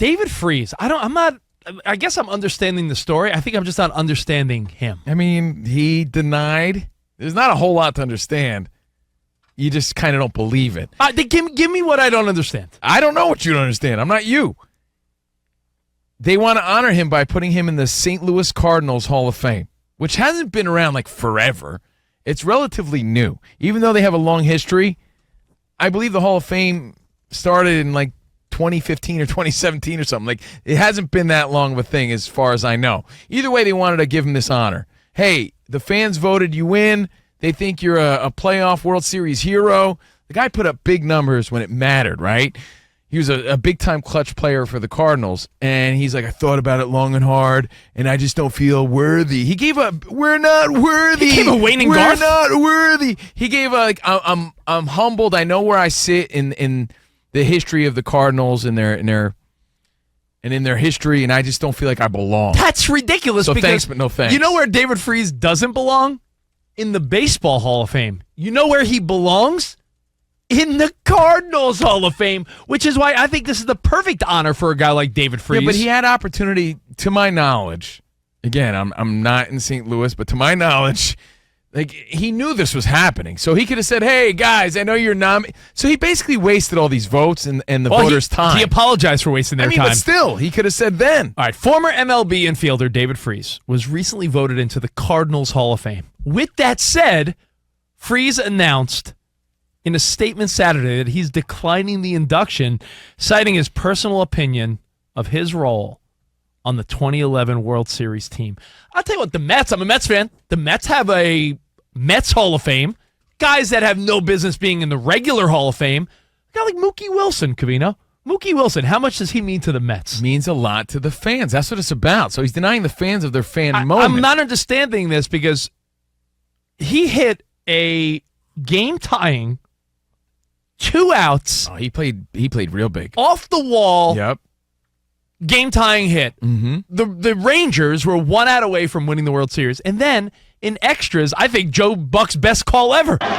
David Freese. I guess I'm understanding the story. I think I'm just not understanding him. I mean, he denied. There's not a whole lot to understand. You just kind of don't believe it. Give me what I don't understand. I don't know what you don't understand. I'm not you. They want to honor him by putting him in the St. Louis Cardinals Hall of Fame, which hasn't been around like forever. It's relatively new. Even though they have a long history, I believe the Hall of Fame started in like 2015 or 2017 or something. Like, it hasn't been that long of a thing as far as I know. Either way, they wanted to give him this honor. Hey, the fans voted you in. They think you're a playoff World Series hero. The guy put up big numbers when it mattered, right? He was a big-time clutch player for the Cardinals, and he's like, I thought about it long and hard, and I just don't feel worthy. He gave a, we're not worthy. He gave a Wayne and We're Garth? not worthy. He gave a, like, I'm humbled. I know where I sit in the history of the Cardinals and in their history, and I just don't feel like I belong. That's ridiculous. So because thanks, but no thanks. You know where David Freese doesn't belong? In the Baseball Hall of Fame. You know where he belongs? In the Cardinals Hall of Fame, which is why I think this is the perfect honor for a guy like David Freese. Yeah, but he had opportunity, to my knowledge. Again, I'm not in St. Louis, but to my knowledge, like, he knew this was happening. So he could have said, hey, guys, I know you're nominated. So he basically wasted all these votes and the voters' time. He apologized for wasting their time. But still, he could have said then. All right, former MLB infielder David Freese was recently voted into the Cardinals Hall of Fame. With that said, Freese announced in a statement Saturday that he's declining the induction, citing his personal opinion of his role on the 2011 World Series team. I'll tell you what, the Mets, I'm a Mets fan. The Mets have a Mets Hall of Fame. Guys that have no business being in the regular Hall of Fame. A guy like Mookie Wilson, Covino. Mookie Wilson, how much does he mean to the Mets? Means a lot to the fans. That's what it's about. So he's denying the fans of their fan moment. I'm not understanding this because he hit a game-tying 2 outs. Oh, he played real big. Off the wall. Yep. Game-tying hit. Mm-hmm. The Rangers were 1 out away from winning the World Series. And then, in extras, I think Joe Buck's best call ever. Freese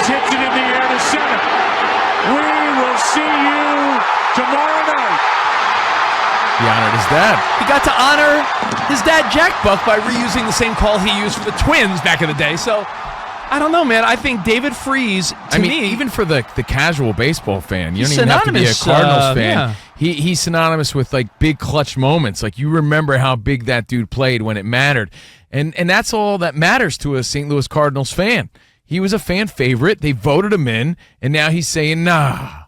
hits it in the air to center. We will see you tomorrow night. He honored his dad. He got to honor his dad, Jack Buck, by reusing the same call he used for the Twins back in the day. So, I don't know, man. I think David Freese, to me, even for the casual baseball fan, you don't even have to be a Cardinals fan. Yeah. He's synonymous with, like, big clutch moments. Like, you remember how big that dude played when it mattered. And that's all that matters to a St. Louis Cardinals fan. He was a fan favorite. They voted him in, and now he's saying, nah.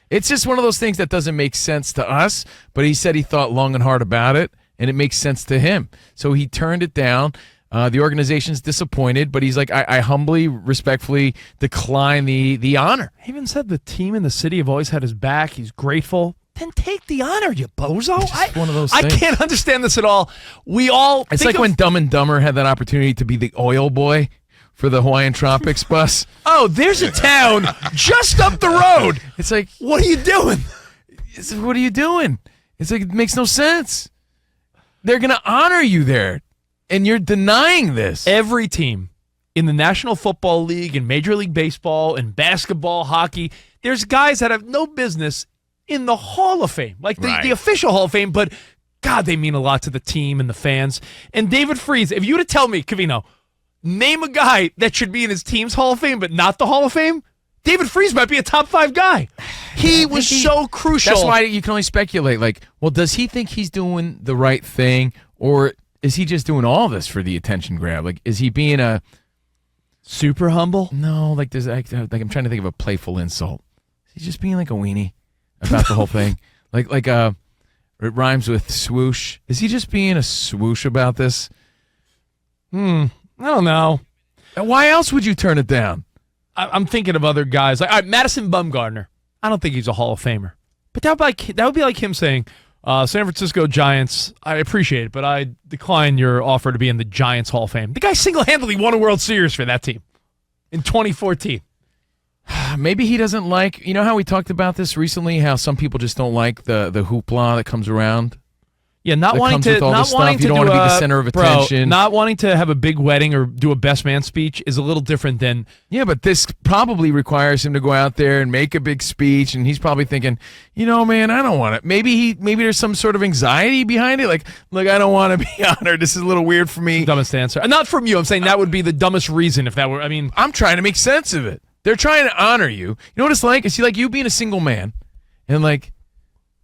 It's just one of those things that doesn't make sense to us, but he said he thought long and hard about it, and it makes sense to him. So he turned it down. The organization's disappointed, but he's like, I humbly, respectfully decline the honor. He even said the team and the city have always had his back. He's grateful. Then take the honor, you bozo. It's one of those I things. can't understand this at all. It's like when Dumb and Dumber had that opportunity to be the oil boy for the Hawaiian Tropics bus. Oh, there's a town just up the road. It's like, what are you doing? What are you doing? It's like, it makes no sense. They're going to honor you there, and you're denying this. Every team in the National Football League, in Major League Baseball, in basketball, hockey, there's guys that have no business in the Hall of Fame, like the official Hall of Fame, but God, they mean a lot to the team and the fans. And David Freese, if you were to tell me, Covino, name a guy that should be in his team's Hall of Fame but not the Hall of Fame, David Freese might be a top 5 guy. He was so crucial. That's why you can only speculate, like, well, does he think he's doing the right thing, or is he just doing all this for the attention grab? Like, is he being a super humble? No, like I'm trying to think of a playful insult. Is he just being like a weenie about the whole thing? Like it rhymes with swoosh. Is he just being a swoosh about this? I don't know. Why else would you turn it down? I'm thinking of other guys. Like Madison Bumgarner. I don't think he's a Hall of Famer. But that would be like him saying, San Francisco Giants, I appreciate it, but I decline your offer to be in the Giants Hall of Fame. The guy single-handedly won a World Series for that team in 2014. Maybe he doesn't like, you know how we talked about this recently, how some people just don't like the hoopla that comes around? Yeah, not that wanting comes to with all not this wanting stuff. to You don't do want to be a- the center of bro, attention. not wanting to have a big wedding or do a best man speech is a little different than Yeah, but this probably requires him to go out there and make a big speech, and he's probably thinking, man, I don't want it. Maybe there's some sort of anxiety behind it. Like, look, I don't want to be honored. This is a little weird for me. dumbest answer. Not from you. I'm saying that would be the dumbest reason if that were. I mean, I'm trying to make sense of it. They're trying to honor you. You know what it's like? It's like you being a single man, and like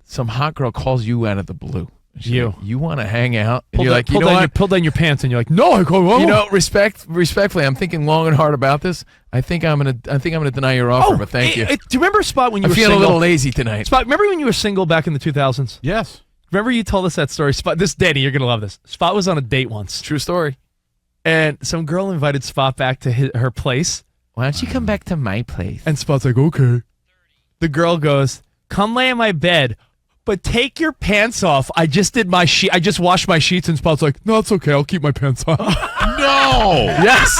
some hot girl calls you out of the blue. You want to hang out, and you're like, you know what? Pull down your pants, and you're like, no, I go. Oh. Respectfully, I'm thinking long and hard about this. I think I'm gonna deny your offer, but thank you. Do you remember Spot when you I were feel single? a little lazy tonight. Spot, remember when you were single back in the 2000s? Yes. Remember you told us that story? Spot, Danny, you're gonna love this. Spot was on a date once, True story. and some girl invited Spot back to her place, Why don't you come back to my place? and Spot's like, okay. The girl goes, "Come lay in my bed." But take your pants off. I just did my sheet. I just washed my sheets, and Spot's like, "No, it's okay. I'll keep my pants on." No. Yes.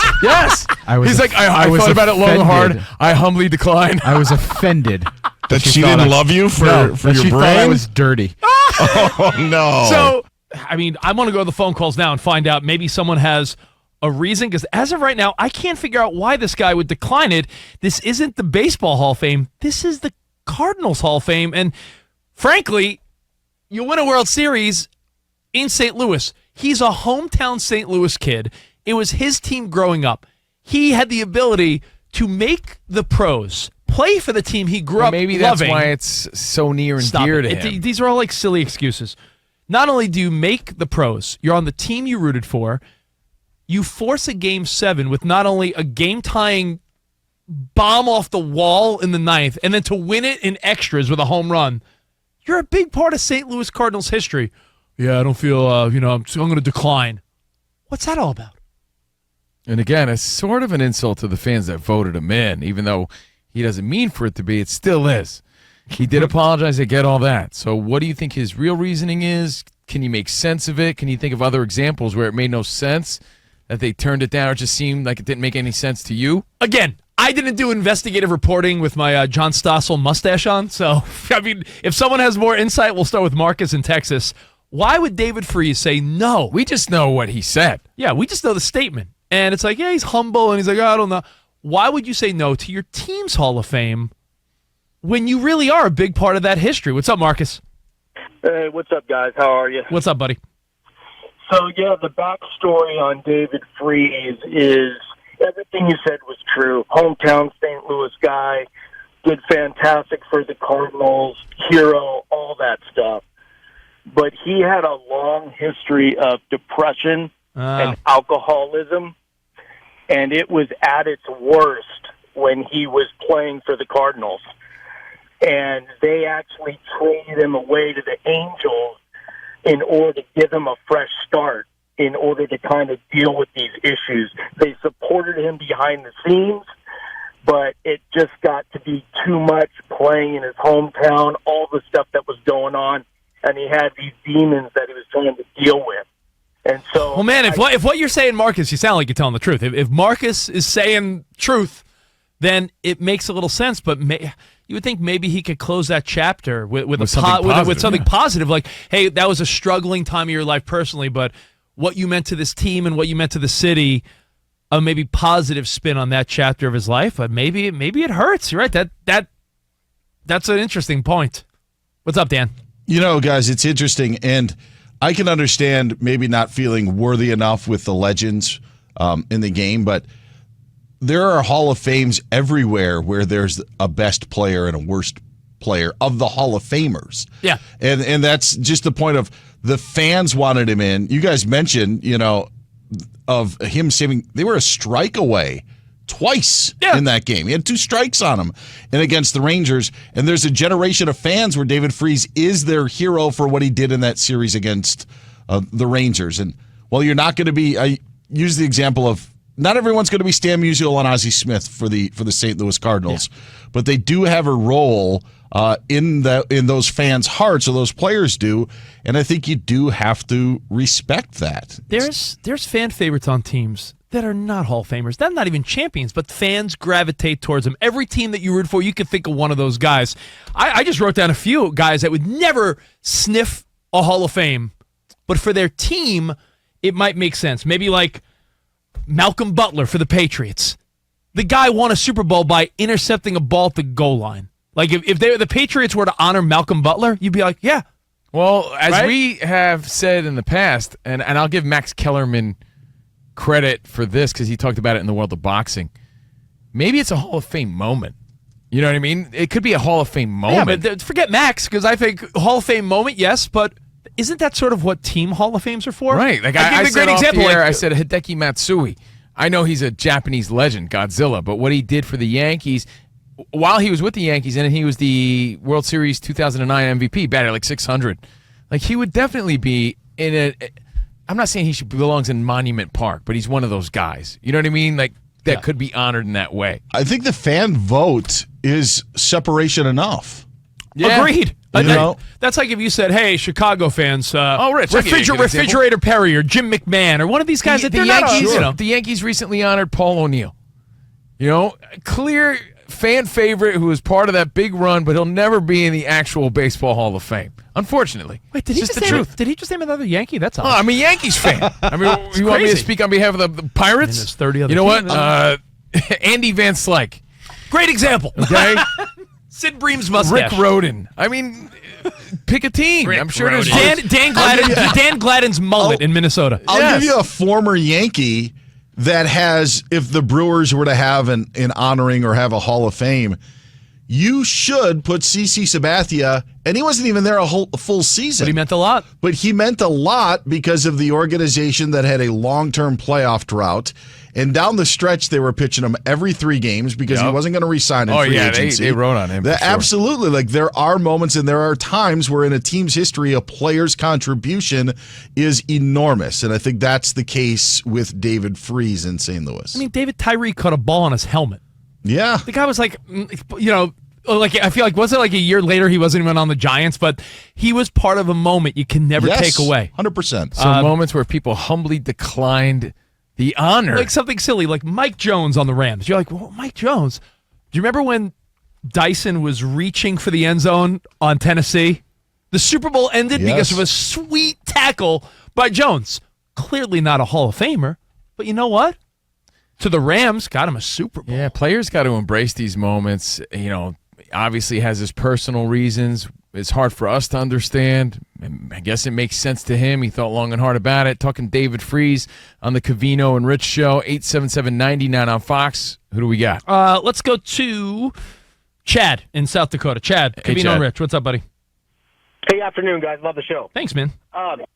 He's like, I was thought about it long and offended. hard. I humbly decline. I was offended That she thought didn't I- love you for No, your that she thought I brain? was dirty. Oh, no. So, I mean, I want to go to the phone calls now and find out maybe someone has a reason, because as of right now, I can't figure out why this guy would decline it. This isn't the Baseball Hall of Fame. This is the Cardinals Hall of Fame. And frankly, you win a World Series in St. Louis. He's a hometown St. Louis kid. It was his team growing up. He had the ability to make the pros, play for the team he grew up Maybe that's loving. why it's so near and Stop dear it. to him. These are all like silly excuses. Not only do you make the pros, you're on the team you rooted for, you force a game 7 with not only a game-tying bomb off the wall in the 9th, and then to win it in extras with a home run. You're a big part of St. Louis Cardinals history. Yeah, I don't feel, I'm going to decline. What's that all about? And again, it's sort of an insult to the fans that voted him in, even though he doesn't mean for it to be. It still is. He did apologize. I get all that. So what do you think his real reasoning is? Can you make sense of it? Can you think of other examples where it made no sense, that they turned it down, or it just seemed like it didn't make any sense to you? Again, I didn't do investigative reporting with my John Stossel mustache on, so, I mean, if someone has more insight, we'll start with Marcus in Texas. Why would David Freese say no? We just know what he said. Yeah, we just know the statement. And it's like, yeah, he's humble, and he's like, I don't know. Why would you say no to your team's Hall of Fame when you really are a big part of that history? What's up, Marcus? Hey, what's up, guys? How are you? What's up, buddy? So, yeah, the backstory on David Freese is everything you said was true. Hometown St. Louis guy, did fantastic for the Cardinals, hero, all that stuff. But he had a long history of depression and alcoholism, and it was at its worst when he was playing for the Cardinals. And they actually traded him away to the Angels in order to give him a fresh start, in order to kind of deal with these issues. They supported him behind the scenes, but it just got to be too much playing in his hometown, all the stuff that was going on, and he had these demons that he was trying to deal with. And so, Well, man, if what you're saying, Marcus, you sound like you're telling the truth. If Marcus is saying truth, then it makes a little sense. But you would think maybe he could close that chapter with something positive, something yeah. positive, like, hey, that was a struggling time of your life personally, but what you meant to this team and what you meant to the city, a maybe positive spin on that chapter of his life. But maybe it hurts. You're right. That's an interesting point. What's up, Dan? Guys, it's interesting, and I can understand maybe not feeling worthy enough with the legends in the game, but there are Hall of Fames everywhere where there's a best player and a worst player of the Hall of Famers. Yeah. And that's just the point of the fans wanted him in. You guys mentioned, of him saving, they were a strike away twice in that game. He had 2 strikes on him and against the Rangers. And there's a generation of fans where David Freese is their hero for what he did in that series against the Rangers. And while you're not going to be, I use the example of, not everyone's going to be Stan Musial and Ozzie Smith for the St. Louis Cardinals, but they do have a role in those fans' hearts, or those players do, and I think you do have to respect that. There's fan favorites on teams that are not Hall of Famers. They're not even champions, but fans gravitate towards them. Every team that you root for, you can think of one of those guys. I just wrote down a few guys that would never sniff a Hall of Fame but for their team, it might make sense. Maybe like Malcolm Butler for the Patriots. The guy won a Super Bowl by intercepting a ball at the goal line. Like, if the Patriots were to honor Malcolm Butler, you'd be like, yeah. Well, as right? we have said in the past, and I'll give Max Kellerman credit for this because he talked about it in the world of boxing, maybe it's a Hall of Fame moment. You know what I mean? It could be a Hall of Fame moment. Yeah, but forget Max, because I think Hall of Fame moment, yes, but isn't that sort of what team Hall of Fames are for? Right. Like I give said off the air, I said Hideki Matsui. I know he's a Japanese legend, Godzilla, but what he did for the Yankees while he was with the Yankees, and he was the World Series 2009 MVP, batted like 600. Like, he would definitely be in a. I'm not saying he belongs in Monument Park, but he's one of those guys. You know what I mean? Like, that could be honored in that way. I think the fan vote is separation enough. Yeah. Agreed. You know? That's like if you said, hey, Chicago fans, Rich, Refrigerator Perry or Jim McMahon or one of these guys that they're not on. The Yankees recently honored Paul O'Neill. You know, clear fan favorite who was part of that big run, but he'll never be in the actual Baseball Hall of Fame. Unfortunately. Wait, did he just name another Yankee? That's all. Oh, I'm a Yankees fan. I mean, you want me to speak on behalf of the Pirates? And there's 30 other you know teams. what? Andy Van Slyke. Great example. Okay? Sid Bream's mustache. Rick Roden. I mean, pick a team. I'm sure there's Dan Gladden's mullet in Minnesota. I'll give you a former Yankee that has, if the Brewers were to have an honoring or have a Hall of Fame, you should put CeCe Sabathia, and he wasn't even there a full season. But he meant a lot. But he meant a lot because of the organization that had a long-term playoff drought. And down the stretch, they were pitching him every 3 games because he wasn't going to resign in free agency. They wrote on him. Absolutely. Like, there are moments and there are times where in a team's history, a player's contribution is enormous. And I think that's the case with David Freese in St. Louis. I mean, David Tyree caught a ball on his helmet. Yeah. The guy was like, you know, like, I feel like, was it like a year later he wasn't even on the Giants, but he was part of a moment you can never take away. 100%. Some moments where people humbly declined the honor. Like something silly, like Mike Jones on the Rams. You're like, well, Mike Jones. Do you remember when Dyson was reaching for the end zone on Tennessee? The Super Bowl ended because of a sweet tackle by Jones. Clearly not a Hall of Famer, but you know what? To the Rams, got him a Super Bowl. Yeah, players got to embrace these moments. You know, obviously has his personal reasons. It's hard for us to understand. I guess it makes sense to him. He thought long and hard about it. Talking David Freese on the Covino and Rich Show, 877-99 on Fox. Who do we got? Let's go to Chad in South Dakota. Chad, Hey, Covino Chad. and Rich. What's up, buddy? Hey, afternoon, guys. Love the show. Thanks, man. The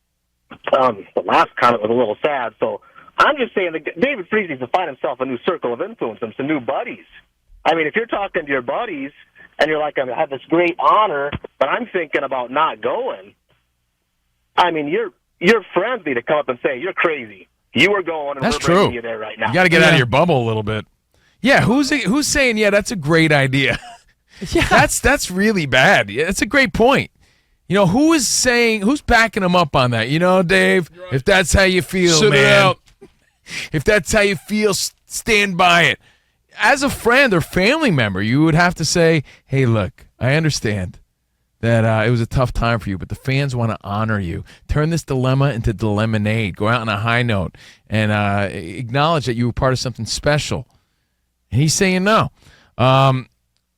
last comment was a little sad, so I'm just saying that David Freese needs to find himself a new circle of influence and some new buddies. I mean, if you're talking to your buddies and you're like, I have this great honor, but I'm thinking about not going, I mean, your friends need to come up and say, you're crazy. You are going, and That's we're bringing true. you there right now. You got to get out of your bubble a little bit. Yeah, who's saying, yeah, that's a great idea? Yeah. That's really bad. Yeah, that's a great point. You know, who's backing him up on that? You know, Dave, if that's how you feel, Sit it man. out. If that's how you feel, stand by it. As a friend or family member, you would have to say, hey, look, I understand that it was a tough time for you, but the fans want to honor you. Turn this dilemma into lemonade. Go out on a high note and acknowledge that you were part of something special. And he's saying no.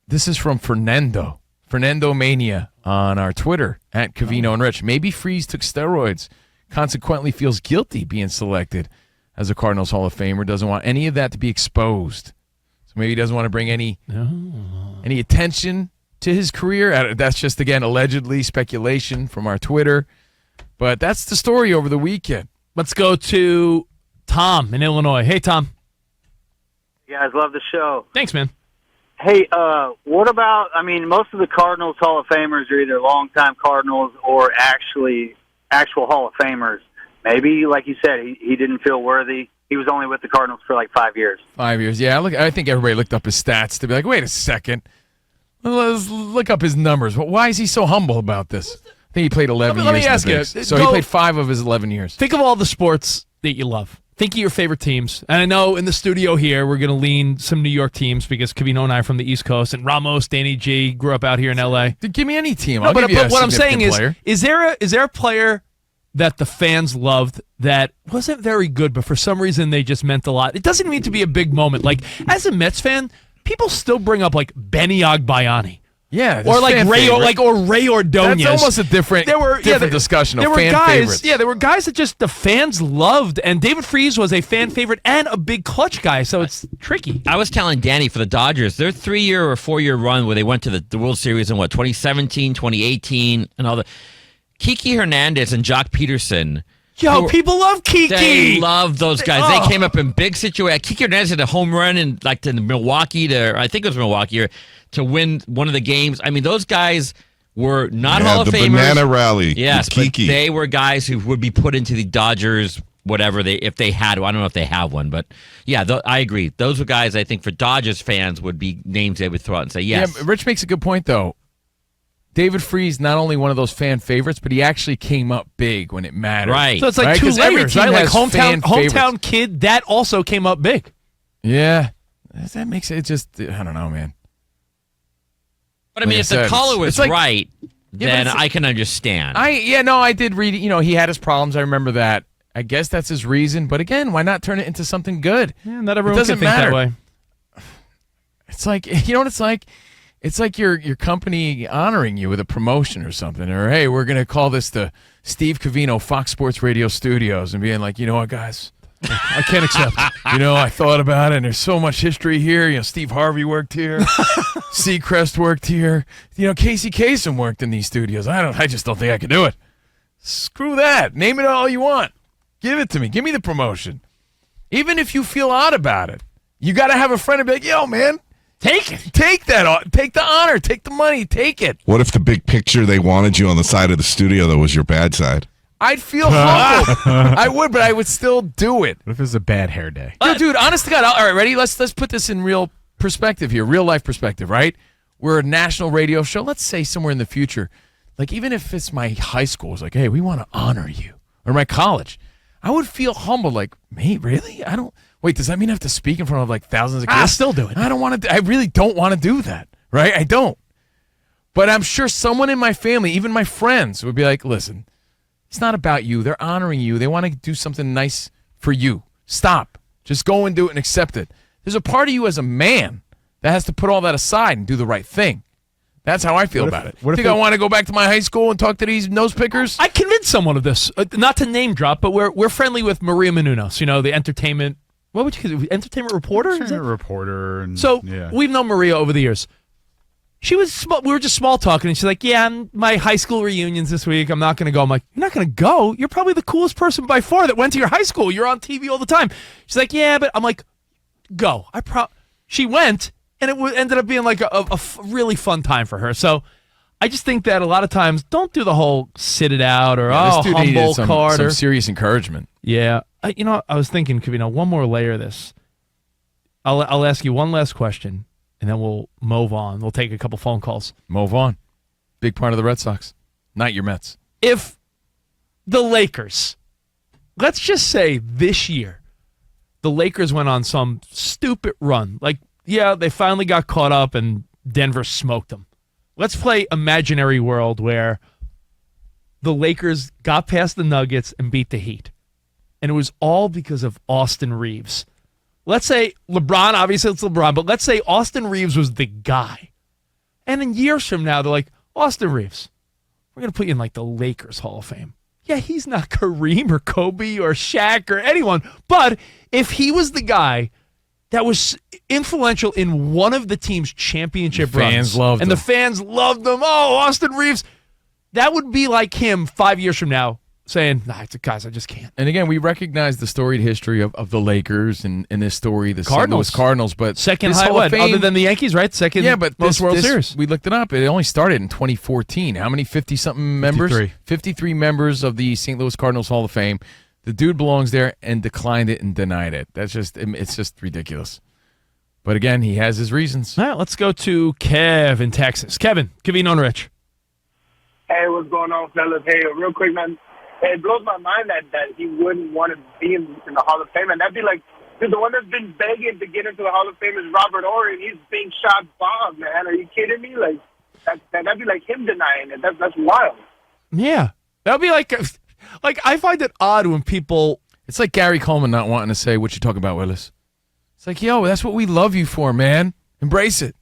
This is from Fernando Mania on our Twitter, at Covino and Rich. Maybe Freese took steroids, consequently feels guilty being selected as a Cardinals Hall of Famer, doesn't want any of that to be exposed. So maybe he doesn't want to bring any attention to his career. That's just, again, allegedly speculation from our Twitter. But that's the story over the weekend. Let's go to Tom in Illinois. Hey, Tom. You guys love the show. Thanks, man. Hey, what about, I mean, most of the Cardinals Hall of Famers are either longtime Cardinals or actual Hall of Famers. Maybe, like you said, he didn't feel worthy. He was only with the Cardinals for like 5 years. 5 years, yeah. I think everybody looked up his stats to be like, wait a second. Let's look up his numbers. Why is he so humble about this? I think he played 11 years. Let me ask in the you. bigs. So he played 5 of his 11 years. Think of all the sports that you love. Think of your favorite teams. And I know in the studio here, we're going to lean some New York teams because Covino and I are from the East Coast, and Ramos, Danny G, grew up out here in L.A. Dude, give me any team. No, I'll give you a what I'm saying significant player. is there a player that the fans loved that wasn't very good, but for some reason they just meant a lot. It doesn't need to be a big moment. Like, as a Mets fan, people still bring up like Benny Agbayani. Yeah, or like Ray, or Ray Ordonez. That's almost a different discussion of fan favorites. Yeah, there were guys that just the fans loved, and David Freese was a fan favorite and a big clutch guy, so it's tricky. I was telling Danny for the Dodgers, their 3-year or 4-year run where they went to the World Series in 2017, 2018, and all the Kiki Hernandez and Jock Peterson. Yo, people love Kiki. They love those guys. They came up in big situations. Kiki Hernandez had a home run in to Milwaukee I think it was Milwaukee, to win one of the games. I mean, those guys were not Hall of Famers. The banana rally. Yes, Kiki. But they were guys who would be put into the Dodgers, whatever if they had. I don't know if they have one, but yeah, I agree. Those were guys I think for Dodgers fans would be names they would throw out and say yes. Yeah, Rich makes a good point though. David Freese, not only one of those fan favorites, but he actually came up big when it mattered. Right. So it's like two layers, right? Like hometown kid, that also came up big. Yeah. That makes it just, I don't know, man. But I mean, if the caller was right, then I can understand. I did read, he had his problems. I remember that. I guess that's his reason. But again, why not turn it into something good? Yeah, not everyone can think that way. It's like, you know what it's like? It's like your company honoring you with a promotion or something. Or, hey, we're going to call this the Steve Covino Fox Sports Radio Studios, and being like, you know what, guys? I can't accept it. I thought about it, and there's so much history here. Steve Harvey worked here. Seacrest worked here. Casey Kasem worked in these studios. I just don't think I can do it. Screw that. Name it all you want. Give it to me. Give me the promotion. Even if you feel odd about it, you got to have a friend and be like, yo, man, take it. Take that. Take the honor. Take the money. Take it. What if the big picture they wanted you on the side of the studio that was your bad side? I'd feel humbled. I would, but I would still do it. What if it was a bad hair day? Yo, dude, honest to God. All right, ready? Let's put this in real perspective here, real life perspective, right? We're a national radio show. Let's say somewhere in the future, like even if it's my high school, it's like, hey, we want to honor you, or my college. I would feel humbled, like, mate, really? Wait, does that mean I have to speak in front of like thousands of kids? I'll still do it. I don't want to. I really don't want to do that, right? I don't. But I'm sure someone in my family, even my friends, would be like, listen. It's not about you. They're honoring you. They want to do something nice for you. Stop. Just go and do it and accept it. There's a part of you as a man that has to put all that aside and do the right thing. That's how I feel about it. Think I want to go back to my high school and talk to these nose pickers? I convinced someone of this. Not to name drop, but we're friendly with Maria Menounos, the entertainment. What would you entertainment reporter? Entertainment reporter. And, we've known Maria over the years. We were just small talking, and she's like, yeah, my high school reunion's this week. I'm not going to go. I'm like, you're not going to go? You're probably the coolest person by far that went to your high school. You're on TV all the time. She's like, yeah, but I'm like, go. She went, and it ended up being like a really fun time for her. So I just think that a lot of times, don't do the whole sit it out or, humble card. Some serious encouragement. Yeah. I was thinking, one more layer of this. I'll ask you one last question. And then we'll move on. We'll take a couple phone calls. Move on. Big part of the Red Sox. Not your Mets. If the Lakers, let's just say this year, the Lakers went on some stupid run. Like, yeah, they finally got caught up and Denver smoked them. Let's play imaginary world where the Lakers got past the Nuggets and beat the Heat. And it was all because of Austin Reeves. Let's say LeBron, obviously it's LeBron, but let's say Austin Reeves was the guy. And in years from now, they're like, Austin Reeves, we're going to put you in like the Lakers Hall of Fame. Yeah, he's not Kareem or Kobe or Shaq or anyone, but if he was the guy that was influential in one of the team's championship runs, loved him. The fans loved him. Oh, Austin Reeves, that would be like him 5 years from now. Saying, guys, I just can't. And again, we recognize the storied history of the Lakers and in this story, the St. Louis Cardinals, but second highlight other than the Yankees, right? Second, most World Series. We looked it up. It only started in 2014. How many 50-something members? 53 members of the St. Louis Cardinals Hall of Fame. The dude belongs there and declined it and denied it. It's just ridiculous. But again, he has his reasons. All right, let's go to Kev in Texas. Kevin, Covino and Rich. Hey, what's going on, fellas? Hey, real quick, man. It blows my mind that he wouldn't want to be in the Hall of Fame. And that'd be like, dude, the one that's been begging to get into the Hall of Fame is Robert Horry, and he's being shot bomb, man. Are you kidding me? Like, that'd be like him denying it. That's wild. Yeah. That'd be like, Like, I find it odd when people. It's like Gary Coleman not wanting to say what you talk about, Willis. It's like, yo, that's what we love you for, man. Embrace it.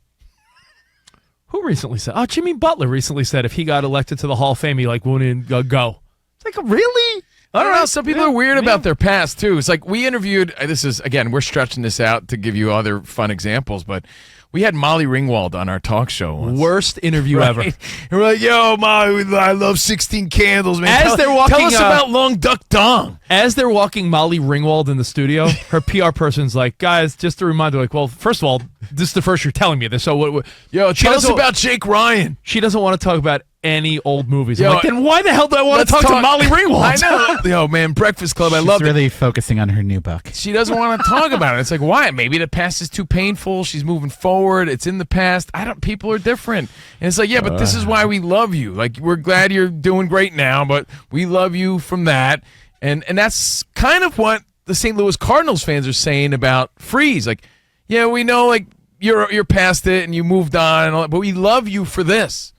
Who recently said? Oh, Jimmy Butler recently said if he got elected to the Hall of Fame, he wouldn't go. It's like, really? I don't know. Some people are weird about their past, too. It's like we interviewed, this is, again, we're stretching this out to give you other fun examples, but we had Molly Ringwald on our talk show once. Worst interview ever. And we're like, yo, Molly, I love 16 Candles, man. As they're walking, tell us about Long Duck Dong. As they're walking Molly Ringwald in the studio, her PR person's like, guys, just a reminder, like, well, first of all, this is the first you're telling me this. So what Yo, tell us about Jake Ryan. She doesn't want to talk about any old movies. Yo, I'm like, then why the hell do I want to talk to Molly Ringwald? I know. Yo, man, Breakfast Club, I love it. She's really focusing on her new book. She doesn't want to talk about it. It's like, why? Maybe the past is too painful. She's moving forward. It's in the past. People are different. And it's like, yeah, but this is why we love you. Like, we're glad you're doing great now, but we love you from that. And that's kind of what the St. Louis Cardinals fans are saying about Freese. Like, yeah, we know, like, you're past it and you moved on and all that, but we love you for this.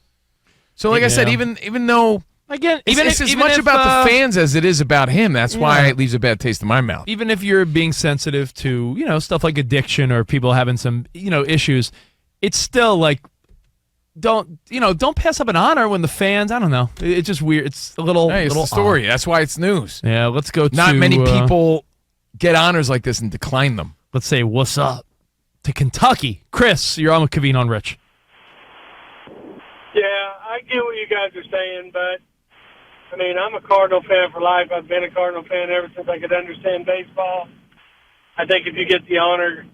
So, like I said, even though again, it's as much about the fans as it is about him. That's why it leaves a bad taste in my mouth. Even if you're being sensitive to stuff like addiction or people having some issues, it's still like don't pass up an honor when the fans. I don't know. It's just weird. It's a little. Hey, it's little the story. odd. That's why it's news. Yeah, let's go. Not many people get honors like this and decline them. Let's say what's up to Kentucky. Chris, you're on with Covino and Rich. Yeah, I get what you guys are saying, but, I mean, I'm a Cardinal fan for life. I've been a Cardinal fan ever since I could understand baseball. I think if you get the honor,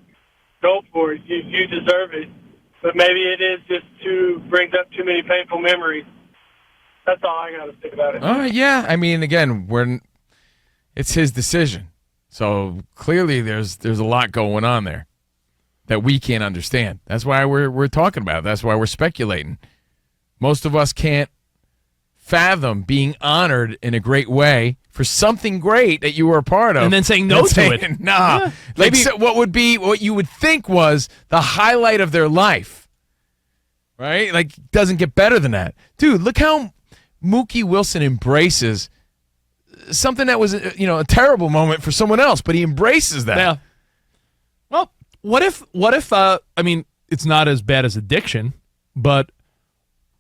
go for it. You deserve it. But maybe it is just brings up too many painful memories. That's all I got to say about it. All right, yeah. I mean, again, it's his decision. So clearly there's a lot going on there that we can't understand. That's why we're talking about it. That's why we're speculating. Most of us can't fathom being honored in a great way for something great that you were a part of. And then saying no to it. Nah. Yeah. Maybe what you would think was the highlight of their life. Right? Like, doesn't get better than that. Dude, look how Mookie Wilson embraces something that was a terrible moment for someone else, but he embraces that. Yeah. Well, what if I mean, it's not as bad as addiction, but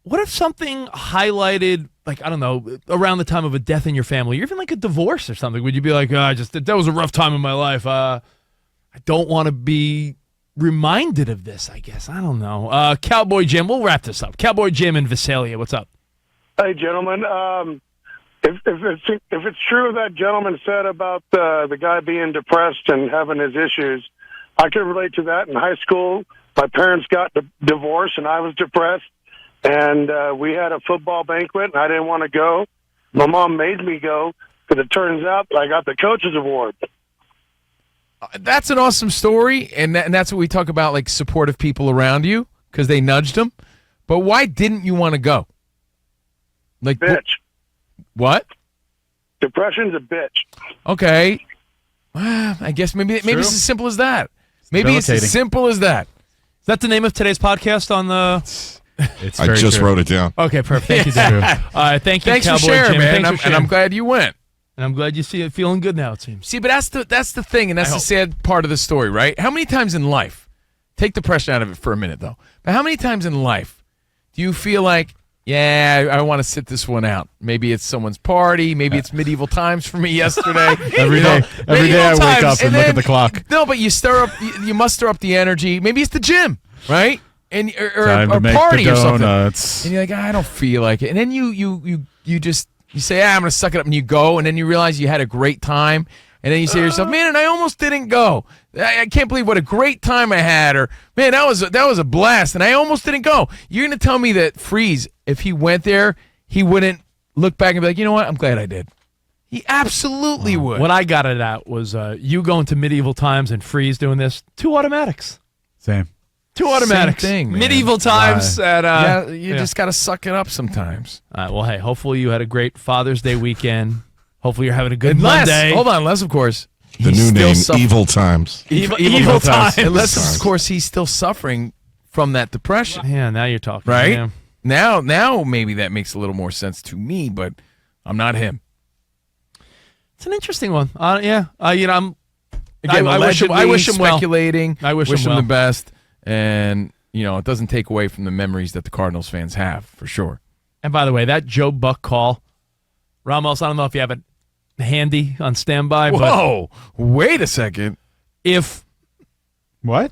what if something highlighted, like, I don't know, around the time of a death in your family, or even like a divorce or something? Would you be like, that was a rough time in my life. I don't want to be reminded of this, I guess. I don't know. Cowboy Jim, we'll wrap this up. Cowboy Jim in Visalia, what's up? Hey, gentlemen. If it's true that gentleman said about the guy being depressed and having his issues, I can relate to that. In high school, my parents got divorced, and I was depressed. And we had a football banquet, and I didn't want to go. My mom made me go, because it turns out I got the coach's award. That's an awesome story, and that's what we talk about, like supportive people around you, because they nudged him. But why didn't you want to go? Like, bitch. What? Depression's a bitch. Okay. I guess maybe it's as simple as that. Maybe it's as simple as that. Is that the name of today's podcast on the... I just wrote it down. Okay, perfect. Thank you, Dave. All right, thank you, Thanks Cowboy for sharing, Jim. man. Thanks for and I'm glad you went. And I'm glad you see it feeling good now, it seems. See, but that's the thing, and that's the sad part of the story, right? How many times in life, take the pressure out of it for a minute, though, but how many times in life do you feel like, yeah, I want to sit this one out? Maybe it's someone's party. Maybe it's medieval times for me yesterday. Every day I wake up and look at the clock. No, but you you muster up the energy. Maybe it's the gym, right? And or a make party the or something. donuts. And you're like, I don't feel like it. And then you say, I'm going to suck it up, and you go, and then you realize you had a great time. And then you say to yourself, man, and I almost didn't go. I can't believe what a great time I had. Or, man, that was a blast, and I almost didn't go. You're going to tell me that Freese, if he went there, he wouldn't look back and be like, you know what, I'm glad I did. He absolutely would. What I got it at was you going to medieval times and Freese doing this. 2 automatics. Same. 2 automatics. Same thing, man. Medieval times. You just got to suck it up sometimes. All right, well, hey, hopefully you had a great Father's Day weekend. Hopefully you're having a good Monday. Hold on, unless, of course, The new name, Evil Times. Evil times. Unless, of course, he's still suffering from that depression. Yeah, now you're talking. Right? Yeah. Now maybe that makes a little more sense to me, but I'm not him. It's an interesting one. I'm Again, I wish him well. speculating. I wish him him the best, and it doesn't take away from the memories that the Cardinals fans have for sure. And by the way, that Joe Buck call, Ramos, I don't know if you have it handy on standby. Whoa! Wait a second. If What?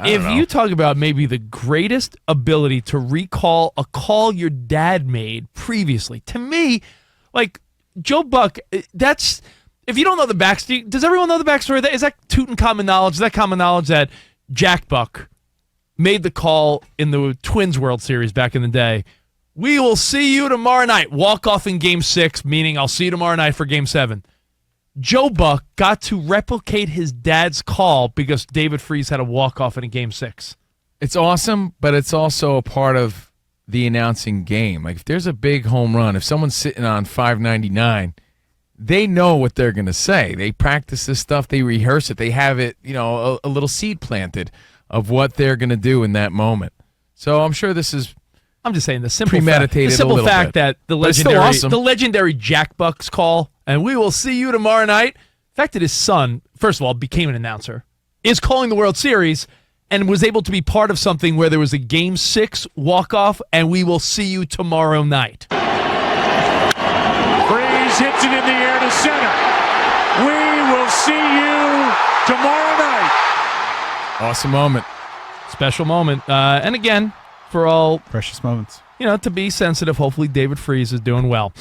you talk about maybe the greatest ability to recall a call your dad made previously, to me, like Joe Buck, that's if you don't know the backstory. Does everyone know the backstory? Is that Tutankhamun knowledge? Is that common knowledge that Jack Buck made the call in the Twins World Series back in the day? We will see you tomorrow night. Walk off in Game 6, meaning I'll see you tomorrow night for Game 7. Joe Buck got to replicate his dad's call because David Freese had a walk-off in a Game 6. It's awesome, but it's also a part of the announcing game. Like, if there's a big home run, if someone's sitting on 599, they know what they're going to say. They practice this stuff. They rehearse it. They have it, a little seed planted of what they're going to do in that moment. So I'm sure this is... I'm just saying the simple premeditated fact that the awesome. legendary Jack Buck's call, and we will see you tomorrow night. The fact that his son, first of all, became an announcer, is calling the World Series, and was able to be part of something where there was a Game 6 walk-off, and we will see you tomorrow night. Freese hits it in the air to center. We will see you tomorrow night. Awesome moment. Special moment. And again, for all Precious moments. to be sensitive, hopefully David Freese is doing well.